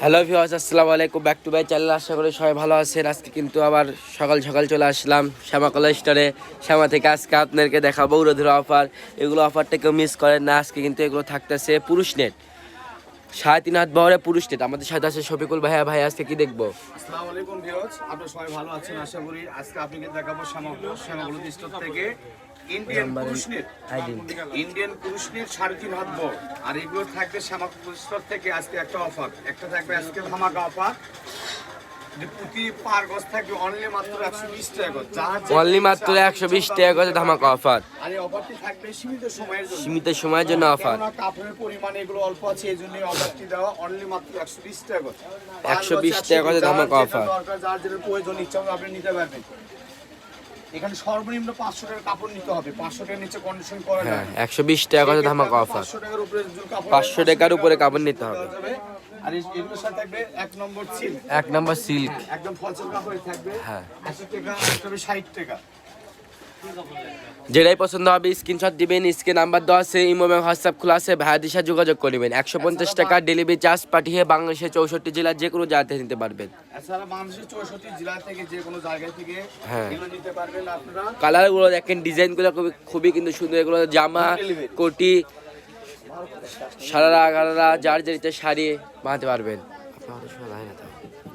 Hello viewers, আসসালামু আলাইকুম, back to my channel. আশা করি সবাই ভালো আছেন। আজকে কিন্তু আবার সকাল সকাল চলে আসলাম শ্যামা কলা স্টোরে। শ্যামা থেকে আজকে আপনাদেরকে দেখাবো উড়োধুরা অফার। এগুলো অফারটা কেউ মিস করেন না। আজকে কিন্তু এগুলো থাকতেছে পুরুষ নেট 3.5 হাত বহরে পুরুষ নেট। আমাদের সাথে আছে শফিকুল ভাইয়া। ভাই আজকে কি দেখবো? আসসালামু আলাইকুম ভিউয়ার্স, আপনারা সবাই ভালো আছেন আশা করি। আজকে আপনাকে দেখাবো শ্যামাগুলো স্টোর থেকে ইন্ডিয়ান পুরুষ নেট 3.5 হাত বড়। আর এগুলো থাকবে শ্যামাগুলো স্টোর থেকে আজকে একটা অফার, একটা থাকবে আজকে ধামাকা অফার। প্রতি পার গজ থাকবে অনলি মাত্র 120 টাকা গজ। অনলি মাত্র 120 টাকা গজে ধামাকা অফার। আর এই অফারটি থাকবে সীমিত সময়ের জন্য। সীমিত সময়ের জন্য অফার। কাপড়ের পরিমাণ এগুলো অল্প আছে, এইজন্য অফারটি দেওয়া। অনলি মাত্র 120 টাকা গজ। 120 টাকা গজে ধামাকা অফার। যার যেটা প্রয়োজন ইচ্ছা হবে আপনি নিতে পারবেন। এখানে সর্বনিম্ন 500 টাকার কাপড় নিতে হবে। 500 টাকার নিচে কন্ডিশন করা যায়। 120 টাকা গজে ধামাকা অফার। 500 টাকার উপরে কাপড়, 500 টাকার উপরে কাপড় নিতে হবে। আর এগুলোর সাথে থাকবে 1 নম্বর সিল্ক। 1 নম্বর সিল্ক একদম ফলসের কাপড়ে থাকবে। 80 টাকা, তবে 60 টাকা। যেটাই পছন্দ হবে স্ক্রিনশট দিবেন। স্ক্রিন নাম্বার দেওয়া আছে, ইমো এবং হোয়াটসঅ্যাপ খোলা আছে, ভাইয়াদের সাথে যোগাযোগ করবেন। 150 টাকা ডেলিভারি চার্জ পাঠিয়ে বাংলাদেশের 64 জেলার যে কোনো জায়গা থেকে নিতে পারবেন। এছাড়া বাংলাদেশের 64 জেলা থেকে যে কোনো জায়গা থেকে এগুলো নিতে পারবেন আপনারা। কালারগুলো দেখেন, ডিজাইনগুলো খুবই কিন্তু সুন্দর। এগুলো জামা, কোটি, সারারা গারারা যার যেটা শাড়ি বানাতে পারবেন।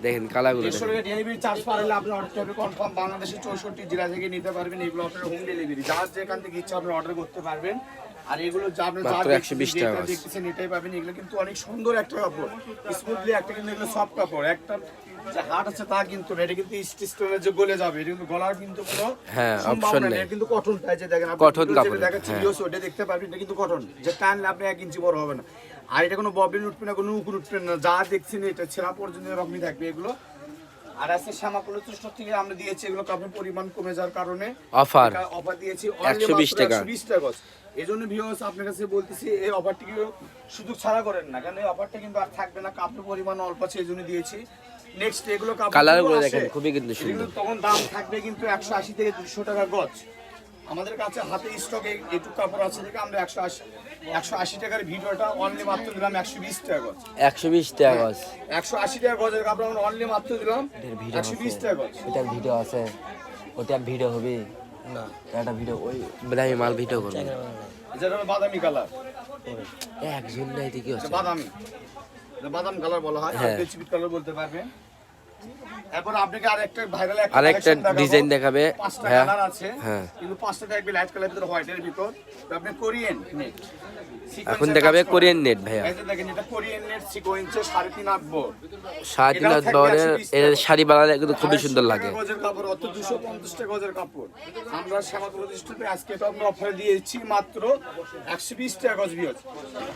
দেখেন কালারগুলো ডেলিভারি চার্জ পারলে আপনি অর্ডার করতে কনফার্ম বাংলাদেশের 64 জেলা থেকে নিতে পারবেন। এগুলো আপনারা হোম ডেলিভারি যার যেখান থেকে ইচ্ছা আপনি অর্ডার করতে পারবেন। আর এগুলো যা আপনি মাত্র 120 টাকা দেখতেছেন এটাই পাবেন। এগুলো কিন্তু অনেক সুন্দর একটা কাপড়, স্মুথলি একটা, কিন্তু এগুলো সফট কাপড়। একটা যে হাট আছে তা কিন্তু এটা কিন্তু স্টিচের যে গলে যাবে, এটা কিন্তু গলার কিন্তু কোনো অপশন নেই। এটা কিন্তু কটন টাই, যে দেখেন আপনি কটন কাপড় দেখাচ্ছি ভিডিওস ওটা দেখতে পারবেন। এটা কিন্তু কটন, যে টানলে আপনি 1 ইঞ্চি বড় হবে না। আর এটা কোনো ববিন উঠবে না, কোনো উকুন উঠবে না, যা দেখছেন এটা ছেঁড়া পর্যন্ত এরকমই থাকবে এগুলো। আর আজকে শ্যামাকুলো স্টোর থেকে আমরা দিয়েছি এগুলো কাপড়ের পরিমাণ কমে যাওয়ার কারণে অফার দিয়েছি 120 টাকা। 120 টাকা। এজন্য ভিউয়ার্স আপনার কাছে বলতেছি এই অফারটিকে শুধু ছাড়া করেন না, কারণ এই অফারটা কিন্তু আর থাকবে না। কাপড়ের পরিমাণ অল্প আছে, এজন্য দিয়েছি। নেক্সট এগুলো কালারগুলো দেখেন খুবই কিন্তু সুন্দর। তখন দাম থাকবে কিন্তু 180 থেকে 200 টাকা গজ। আমাদের কাছে হাতে স্টকে একটু কাপড় আছে দেখে আমরা 180 টাকার ভিডিওটা অনলি মাত্র দিলাম 120 টাকা গজ। 120 টাকা গজ, 180 টাকা গজের কাপড় আমরা অনলি মাত্র দিলাম 120 টাকা গজ। এটার ভিডিও আছে, ওটার ভিডিও হবে না, এটা ভিডিও ওই বদামি মাল ভিডিও করব। এটা হলো বাদামি কালার। একজন নাই কি আছে, বাদামি, বাদাম কালার বলা হয়, আর বেচিপিট কালার বলতে পারবেন। এরপর আপনাকে আরেকটা ভাইরাল আরেকটা ডিজাইন দেখাবে। 5টা কালার আছে, কিন্তু 5টা থাকবে লাইট কালারের ভিতর, হোয়াইটের ভিতর। আপনি কোরিয়ান নেট এখন দেখাবে, কোরিয়ান নেট ভাইয়া। এই যে দেখেন এটা কোরিয়ান নেট সিকোয়েন্সে 3.5 হাত বড়। 3.5 হাত বড়ের এর শাড়ি বানালে কিন্তু খুবই সুন্দর লাগে। গজের কাপড়, অত 250 টাকা গজের কাপড়। আমরা শ্যামাকুলো স্টোরে আজকে এটা আমরা অফারে দিয়েছি মাত্র 120 টাকা গজ ভিউয়ার্স।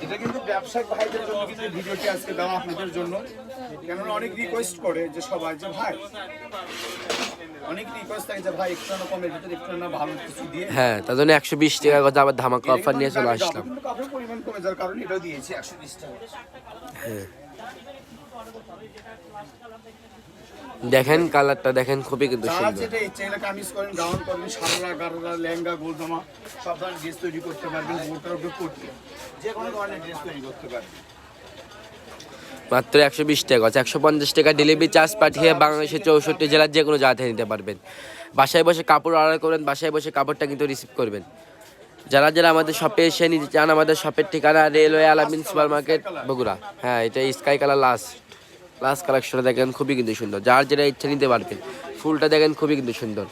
এটা কিন্তু ব্যবসায়িক ভাইদের জন্য কিন্তু ভিডিওটি আজকে দেওয়া আপনাদের জন্য। কেননা অনেক রিকোয়েস্ট করে যে সবাই যে ভাই, অনেক রিকোয়েস্ট থাকে যে ভাই একটু না কমের ভিতরে একটু না ভালো কিছু দিয়ে। তার জন্য 120 টাকা গজ আবার ধামাকা অফার নিয়ে চলে আসলাম। কিন্তু কাপড়ের পরিমাণ কমে যাওয়ার কারণে এটাও দিয়েছি 120 টাকা। দেখেন কালারটা দেখেন খুবই কিন্তু সুন্দর। যেটা ইচ্ছে এটা কামিজ করেন, গাউন করেন, সালোয়ার, গাড়রা, লেহেঙ্গা, গোলজামা সব ধরনের ড্রেস তৈরি করতে পারবেন। বোরকার উপরে করতে যে কোনো ধরনের ড্রেস তৈরি করতে পারবেন। মাত্র 120 টাকা গজ, 150 টাকা ডেলিভারি চার্জ পাঠিয়ে বাংলাদেশের 64 জেলার যে কোনো জায়গা থেকে নিতে পারবেন। বাসায় বসে কাপড় অর্ডার করবেন, বাসায় বসে কাপড়টা কিন্তু রিসিভ করবেন। যারা যারা আমাদের শপে এসে নিতে চান, আমাদের শপের ঠিকানা রেলওয়ে আলামিন সুপার মার্কেট, বগুড়া। এটা স্কাই কালার লাস্ট কালেকশনে দেখেন খুবই কিন্তু সুন্দর। যার যেটা ইচ্ছা নিতে পারবেন। ফুলটা দেখেন খুবই কিন্তু সুন্দর।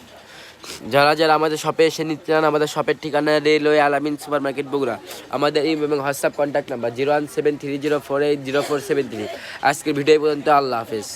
যারা যারা আমাদের শপে এসে নিতে চান, আমাদের শপের ঠিকানা রেলওয়ে আলামিন সুপার মার্কেট, বগুড়া। আমাদের ইমেল এবং হোয়াটসঅ্যাপ কন্ট্যাক্ট নাম্বার 01730480473। আজকের ভিডিও পর্যন্ত, আল্লাহ হাফেজ।